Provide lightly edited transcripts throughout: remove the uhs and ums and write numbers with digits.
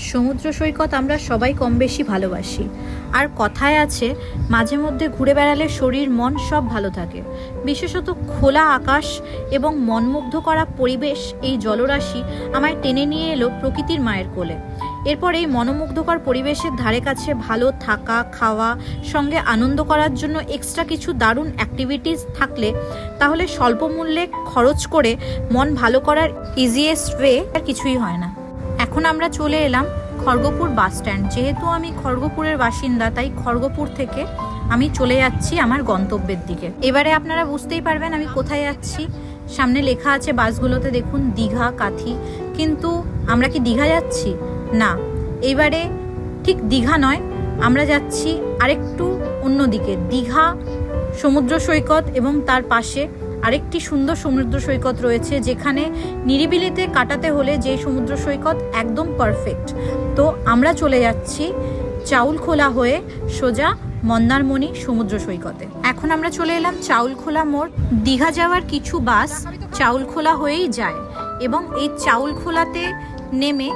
সমুদ্র সৈকত আমরা সবাই কম বেশি ভালোবাসি। আর কথায় আছে, মাঝে মধ্যে ঘুরে বেড়ালে শরীর মন সব ভালো থাকে। বিশেষত খোলা আকাশ এবং মনমুগ্ধ করা পরিবেশ, এই জলরাশি আমায় টেনে নিয়ে এলো প্রকৃতির মায়ের কোলে। এরপর এই মনোমুগ্ধকর পরিবেশের ধারে কাছে ভালো থাকা, খাওয়া, সঙ্গে আনন্দ করার জন্য এক্সট্রা কিছু দারুণ অ্যাক্টিভিটিস থাকলে তাহলে স্বল্প মূল্যে খরচ করে মন ভালো করার ইজিয়েস্ট ওয়ে আর কিছুই হয় না। এখন আমরা চলে এলাম খড়গপুর বাস স্ট্যান্ড। যেহেতু আমি খড়গপুরের বাসিন্দা, তাই খড়গপুর থেকে আমি চলে যাচ্ছি আমার গন্তব্যের দিকে। এবারে আপনারা বুঝতেই পারবেন আমি কোথায় যাচ্ছি। সামনে লেখা আছে বাসগুলোতে, দেখুন দীঘা, কাথি। কিন্তু আমরা কি দীঘা যাচ্ছি? না, এবারে ঠিক দীঘা নয়, আমরা যাচ্ছি আরেকটু অন্যদিকে। দীঘা সমুদ্র সৈকত এবং তার পাশে আরেকটি সুন্দর সমুদ্র সৈকত রয়েছে, যেখানে নিরিবিলিতে কাটাতে হলে যে সমুদ্র সৈকত একদম পারফেক্ট। তো আমরা চলে যাচ্ছি চাউলখোলা হয়ে সোজা মন্দারমণি সমুদ্র সৈকতে। এখন আমরা চলে এলাম চাউলখোলা মোড়। দীঘা যাওয়ার কিছু বাস চাউলখোলা হয়েই যায় এবং এই চাউলখোলাতে নেমে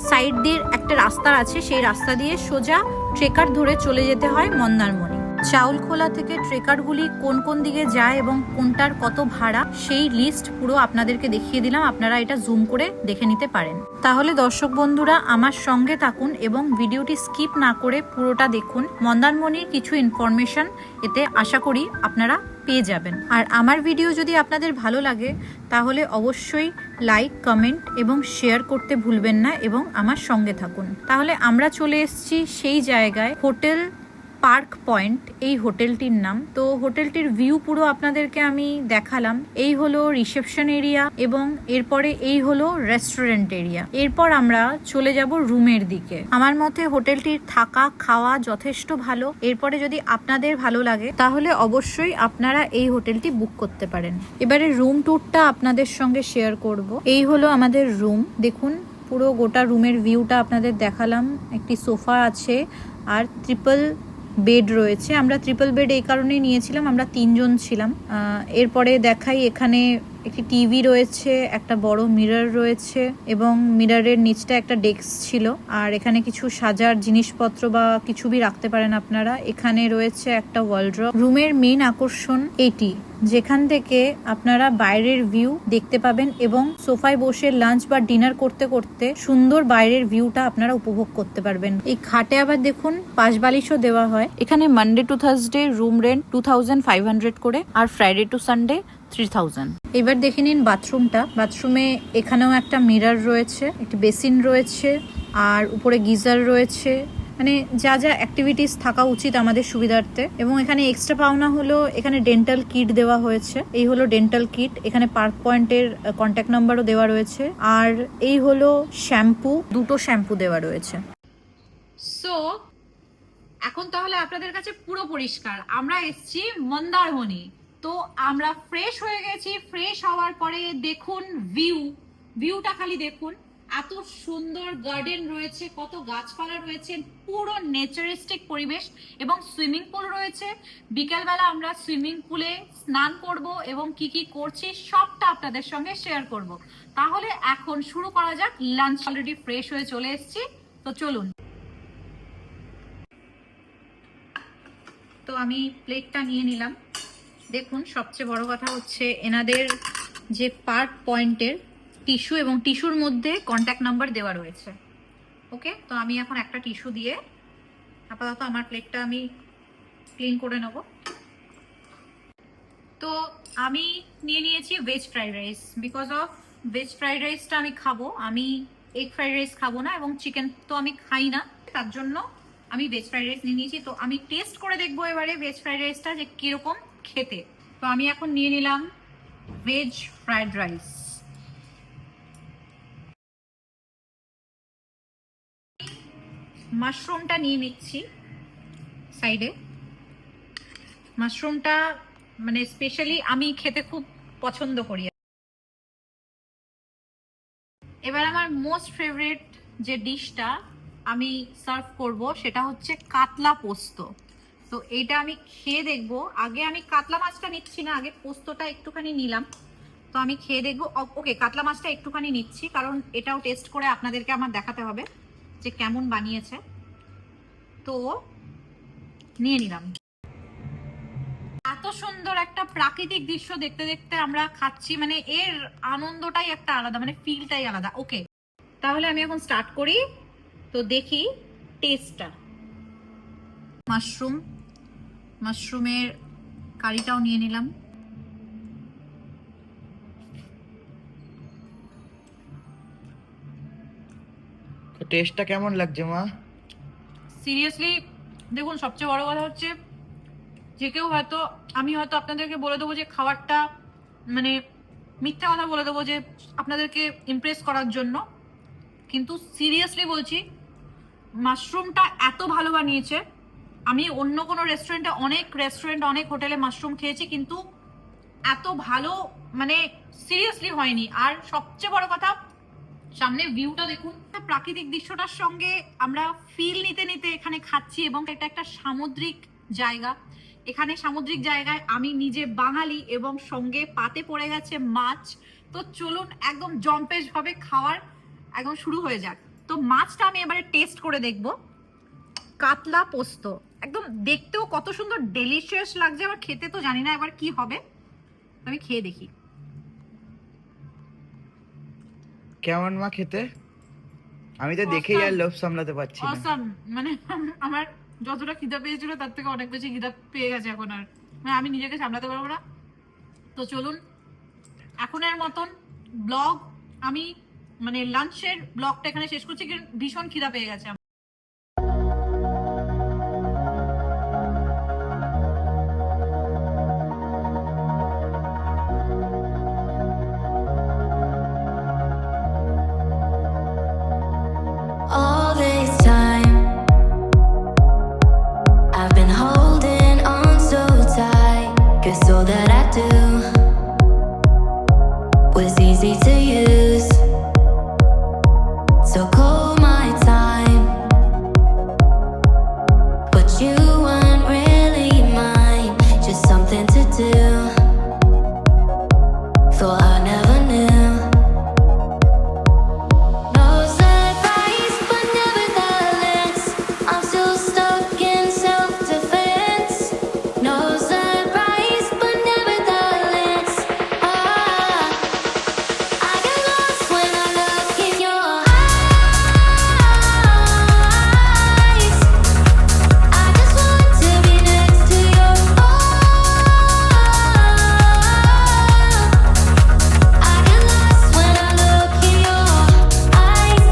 সাইড দিয়ে একটা রাস্তা আছে, সেই রাস্তা দিয়ে সোজা ট্রেকার ধরে চলে যেতে হয় মন্দারমণি। চাউলখোলা থেকে ট্রেকারগুলি কোন কোন দিকে যায় এবং কোনটার কত ভাড়া, সেই লিস্ট পুরো আপনাদেরকে দেখিয়ে দিলাম। আপনারা এটা জুম করে দেখে নিতে পারেন। তাহলে দর্শক বন্ধুরা আমার সঙ্গে থাকুন এবং ভিডিওটি স্কিপ না করে পুরোটা দেখুন। মন্দারমণির কিছু ইনফরমেশন এতে আশা করি আপনারা পেয়ে যাবেন। আর আমার ভিডিও যদি আপনাদের ভালো লাগে তাহলে অবশ্যই লাইক, কমেন্ট এবং শেয়ার করতে ভুলবেন না এবং আমার সঙ্গে থাকুন। তাহলে আমরা চলে এসেছি সেই জায়গায়, হোটেল পার্ক পয়েন্ট এই হোটেলটির নাম। তো হোটেলটির ভিউ পুরো আপনাদেরকে আমি দেখালাম। এই হলো রিসেপশন এরিয়া এবং এরপরে এই হলো রেস্টুরেন্ট এরিয়া। এরপর আমরা চলে যাব রুমের দিকে। আমার মতে হোটেলটির থাকা খাওয়া যথেষ্ট ভালো। এরপরে যদি আপনাদের ভালো লাগে তাহলে অবশ্যই আপনারা এই হোটেলটি বুক করতে পারেন। এবারে রুম ট্যুরটা আপনাদের সঙ্গে শেয়ার করব। এই হলো আমাদের রুম। দেখুন পুরো গোটা রুমের ভিউটা আপনাদের দেখালাম। একটি সোফা আছে আর ট্রিপল বেড রয়েছে। আমরা ট্রিপল বেড এই কারণেই নিয়েছিলাম, আমরা 3 জন ছিলাম। এরপরে দেখাই, এখানে একটি টিভি রয়েছে, একটা বড় মিরর রয়েছে এবং মিররের নিচটা একটা ডেস্ক ছিল। আর এখানে কিছু সাজার জিনিসপত্র বা কিছু ভি রাখতে পারেন আপনারা। এখানে রয়েছে একটা ওয়ালড্রপ। রুমের মেইন আকর্ষণ এটি, যেখান থেকে আপনারা বাইরের ভিউ দেখতে পাবেন এবং সোফায় বসে লাঞ্চ বা ডিনার করতে করতে সুন্দর বাইরের ভিউটা আপনারা উপভোগ করতে পারবেন। এই খাটে আবার দেখুন পাশ বালিশও দেওয়া হয়। এখানে Monday to Thursday room rent 2500 করে আর ফ্রাইডে টু সানডে 3000। এবার দেখে নিন বাথরুমটা। বাথরুমে এখানেও একটা মিরর রয়েছে, একটি বেসিন রয়েছে আর উপরে গিজার রয়েছে। মানে যা যা অ্যাক্টিভিটিস থাকা উচিত আমাদের সুবিধার্থে। এবং এখানে এক্সট্রা পাওনা হলো এখানে ডেন্টাল কিট দেওয়া হয়েছে। এই হলো ডেন্টাল কিট। এখানে পার্ক পয়েন্টের কন্ট্যাক্ট নাম্বারও দেওয়া রয়েছে। আর এই হলো শ্যাম্পু, 2টো শ্যাম্পু দেওয়া রয়েছে। সো এখন তাহলে আপনাদের কাছে পুরো পরিষ্কার, আমরা এসেছি মন্দারমণি। তো আমরা ফ্রেশ হয়ে গেছি। ফ্রেশ হওয়ার পরে দেখুন ভিউটা খালি দেখুন। এত সুন্দর গার্ডেন রয়েছে, কত গাছপালা রয়েছে, পুরো নেচারিস্টিক পরিবেশ এবং সুইমিং পুল রয়েছে। বিকেলবেলা আমরা সুইমিং পুলে স্নান করব এবং কি কি করছি সবটা আপনাদের সঙ্গে শেয়ার করব। তাহলে এখন শুরু করা যাক লাঞ্চ। অলরেডি ফ্রেশ হয়ে চলে এসেছি, তো চলুন। তো আমি প্লেটটা নিয়ে নিলাম। দেখুন সবচেয়ে বড় কথা হচ্ছে এনাদের যে পার্ক পয়েন্টের টিস্যু এবং টিস্যুর মধ্যে কন্ট্যাক্ট নাম্বার দেওয়া রয়েছে। ওকে, তো আমি এখন একটা টিস্যু দিয়ে আপাতত আমার প্লেটটা আমি ক্লিন করে নেব। তো আমি নিয়ে নিয়েছি veg fried rice. Because of veg fried রাইসটা আমি খাবো, আমি এগ ফ্রাইড রাইস খাবো না এবং চিকেন তো আমি খাই না, তার জন্য আমি ভেজ ফ্রাইড রাইস নিয়ে নিয়েছি। তো আমি টেস্ট করে দেখবো এবারে ভেজ ফ্রাইড রাইসটা যে কিরকম খেতে। তো আমি এখন নিয়ে নিলাম ভেজ ফ্রাইড রাইস। মাশরুমটা নিয়ে নিচ্ছি সাইডে। মাশরুমটা মানে স্পেশালি আমি খেতে খুব পছন্দ করি। এবার আমার মোস্ট ফেভারিট যে ডিশটা আমি সার্ভ করব সেটা হচ্ছে কাতলা পোস্ত। তো এইটা আমি খেয়ে দেখবো। আগে আমি কাতলা মাছটা নিচ্ছি না, আগে পোস্তটা একটুখানি নিলাম। তো আমি খেয়ে দেখবো। ওকে, কাতলা মাছটা একটুখানি নিচ্ছি কারণ এটাও টেস্ট করে আপনাদেরকে আমার দেখাতে হবে। যে কেমন বানিয়েছে। তো নিয়ে নিলাম। এত সুন্দর একটা প্রাকৃতিক দৃশ্য দেখতে দেখতে আমরা খাচ্ছি, মানে এর আনন্দটাই একটা আলাদা, মানে ফিলটাই আলাদা। ওকে, তাহলে আমি এখন স্টার্ট করি। তো দেখি টেস্টটা। মাশরুমের কারিটাও নিয়ে নিলাম। টেস্টটা কেমন লাগছে মা? সিরিয়াসলি দেখুন, সবচেয়ে বড় কথা হচ্ছে যে কেউ হয়তো, আমি হয়তো আপনাদেরকে বলে দেবো যে খাবারটা, মানে মিথ্যা কথা বলে দেবো যে আপনাদেরকে ইমপ্রেস করার জন্য, কিন্তু সিরিয়াসলি বলছি মাশরুমটা এত ভালো বানিয়েছে। আমি অন্য কোনো রেস্টুরেন্ট অনেক হোটেলে মাশরুম খেয়েছি, কিন্তু এত ভালো মানে সিরিয়াসলি হয়নি। আর সবচেয়ে বড় কথা, সামনে ভিউটা দেখুন, প্রাকৃতিক দৃশ্যটার সঙ্গে আমরা ফিল নিতে নিতে এখানে খাচ্ছি। এবং এটা একটা সামুদ্রিক জায়গা। এখানে সামুদ্রিক জায়গায় আমি নিজে বাঙালি এবং সঙ্গে পাতে পড়ে গেছে মাছ। তো চলুন একদম জম্পেশ ভাবে খাওয়ার একদম শুরু হয়ে যাক। তো মাছটা আমি এবারে টেস্ট করে দেখব। কাতলা পোস্ত, একদম দেখতেও কত সুন্দর ডেলিশিয়াস লাগছে, আবার খেতে তো জানি না এবার কি হবে। আমি খেয়ে দেখি কেমন মা খেতে? আমি তো দেখেই আর লোভ সামলাতে পারছি না। অসাম, মানে আমার যতটা খিদা পেয়েছিল তার থেকে অনেক বেশি খিদা পেয়ে গেছে এখন। আর মানে আমি নিজেকে সামলাতে পারবো না। তো চলুন এখনের মতন ব্লগ, আমি মানে লাঞ্চের ব্লগটা এখানে শেষ করছি, কারণ ভীষণ খিদা পেয়ে গেছে আমার। All this time, I've been holding on so tight, 'cause all that I do was easy to use. So call my time, but you weren't really mine, just something to do. Thought I never knew. No surprise, but nevertheless, I'm still stuck in self-defense. No surprise, but nevertheless, I get lost when I look in your eyes. I just want to be next to your I get lost when I look in your eyes.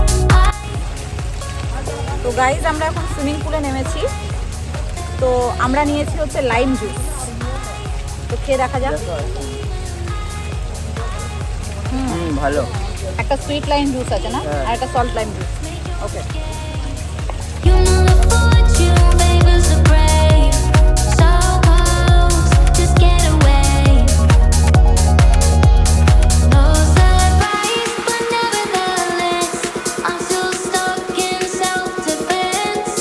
তো guys, আমরা এখন swimming পুলে নেমেছি। তো আমরা নিয়েছি হচ্ছে lime juice. তো খেয়ে দেখা যাক। ভালো। একটা সুইট লাইম জুস আছে না, আর একটা salt lime juice. Okay, You know the fortune favors the brave. So close, just get away. No surprise, but nevertheless, I'm still stuck in self-defense.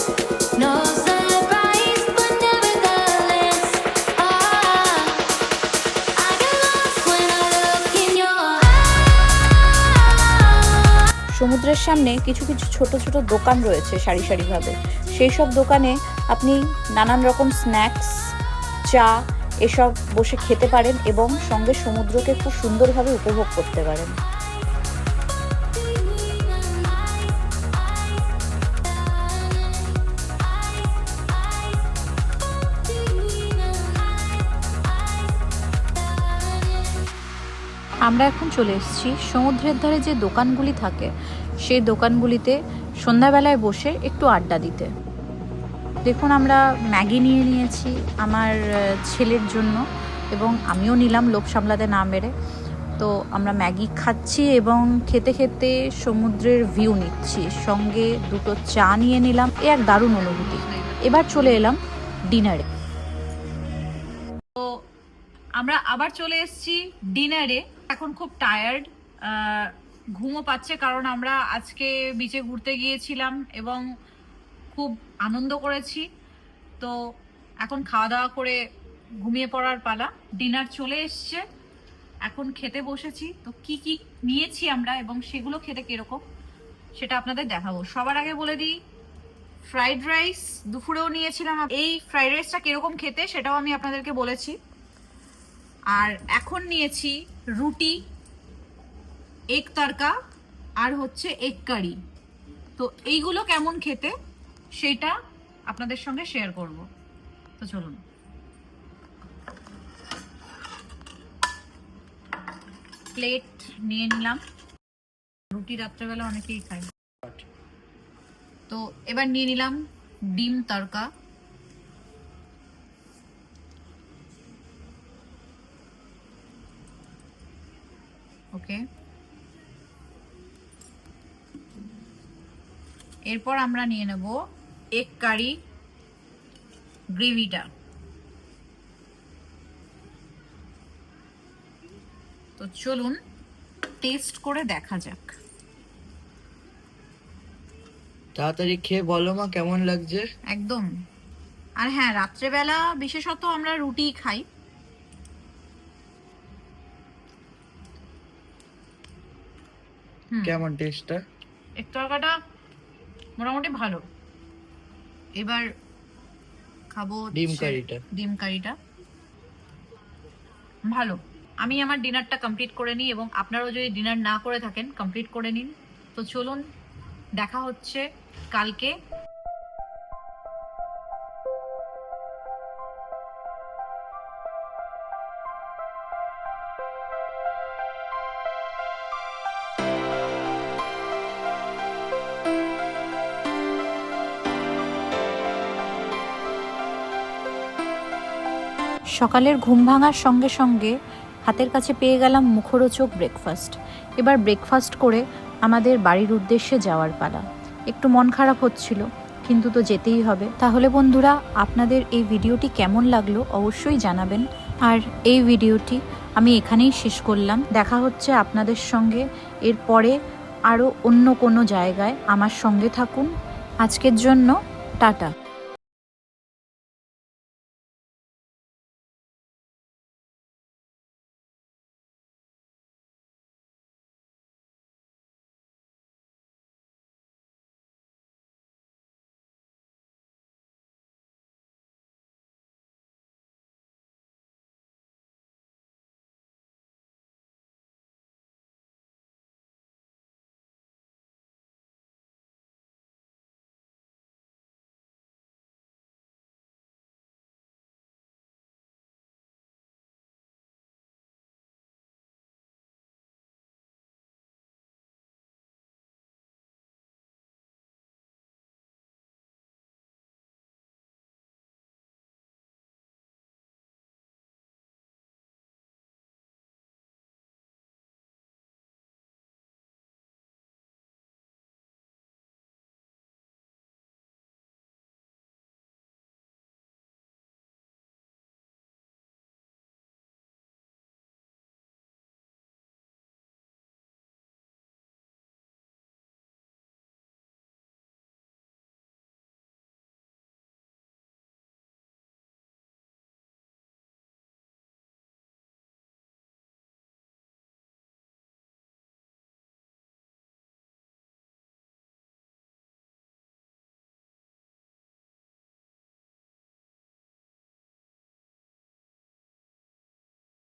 No surprise, but nevertheless, I get lost when I look in your eyes. সমুদ্রের সামনে কিছু কিছু ছোট ছোট দোকান রয়েছে সারি সারিভাবে। সেই সব দোকানে আপনি নানান রকম স্ন্যাক্স, চা এসব বসে খেতে পারেন এবং সঙ্গে সমুদ্রকে খুব সুন্দরভাবে উপভোগ করতে পারেন। আমরা এখন চলে এসেছি সমুদ্রের ধারে যে দোকানগুলি থাকে সেই দোকানগুলিতে সন্ধ্যাবেলায় বসে একটু আড্ডা দিতে। দেখুন, আমরা ম্যাগি নিয়ে নিয়েছি আমার ছেলের জন্য, এবং আমিও নিলাম লোভ সামলাতে না মেরে। তো আমরা ম্যাগি খাচ্ছি এবং খেতে খেতে সমুদ্রের ভিউ নিচ্ছি, সঙ্গে দুটো চা নিয়ে নিলাম। এ এক দারুণ অনুভূতি। এবার চলে এলাম ডিনারে। তো আমরা আবার চলে এসেছি ডিনারে। এখন খুব টায়ার্ড, ঘুমও পাচ্ছে, কারণ আমরা আজকে বিচে ঘুরতে গিয়েছিলাম এবং খুব আনন্দ করেছি। তো এখন খাওয়া দাওয়া করে ঘুমিয়ে পড়ার পালা। ডিনার চলে এসছে, এখন খেতে বসেছি। তো কি কি নিয়েছি আমরা এবং সেগুলো খেতে কিরকম সেটা আপনাদের দেখাবো। সবার আগে বলে দিই, ফ্রাইড রাইস দুপুরেও নিয়েছিলাম। এই ফ্রাইড রাইসটা কিরকম খেতে সেটাও আমি আপনাদেরকে বলেছি। আর এখন নিয়েছি রুটি, এগ তড়কা আর হচ্ছে এগ কারি। তো এইগুলো কেমন খেতে সেটা আপনাদের সঙ্গে শেয়ার করব। তো চলুন। প্লেট নিয়ে নিলাম। রুটি রাত্রেবেলা অনেকেই খায়। তো এবার নিয়ে নিলাম ডিম তড়কা। ওকে, এরপর আমরা নিয়ে নেব এগ কারি গ্রেভিটা। তো চলুন টেস্ট করে দেখা যাক। তাড়াতাড়ি খেয়ে বলো মা কেমন লাগছে। একদম। আর হ্যাঁ, রাত্রেবেলা বিশেষত আমরা রুটি খাই। কেমন টেস্টটা? এগ তরকাটা মোটামুটি ভালো। এবার খাবো ডিম কারিটা। ডিম কারিটা ভালো। আমি আমার ডিনারটা কমপ্লিট করে নিই, এবং আপনারাও যদি ডিনার না করে থাকেন কমপ্লিট করে নিন। তো চলুন, দেখা হচ্ছে কালকে। সকালের ঘুম ভাঙার সঙ্গে সঙ্গে হাতের কাছে পেয়ে গেলাম মুখরোচক ব্রেকফাস্ট। এবার ব্রেকফাস্ট করে আমাদের বাড়ির উদ্দেশ্যে যাওয়ার পালা। একটু মন খারাপ হচ্ছিল, কিন্তু তো যেতেই হবে। তাহলে বন্ধুরা, আপনাদের এই ভিডিওটি কেমন লাগলো অবশ্যই জানাবেন। আর এই ভিডিওটি আমি এখানেই শেষ করলাম। দেখা হচ্ছে আপনাদের সঙ্গে এরপরে আরও অন্য কোনো জায়গায়। আমার সঙ্গে থাকুন। আজকের জন্য টাটা।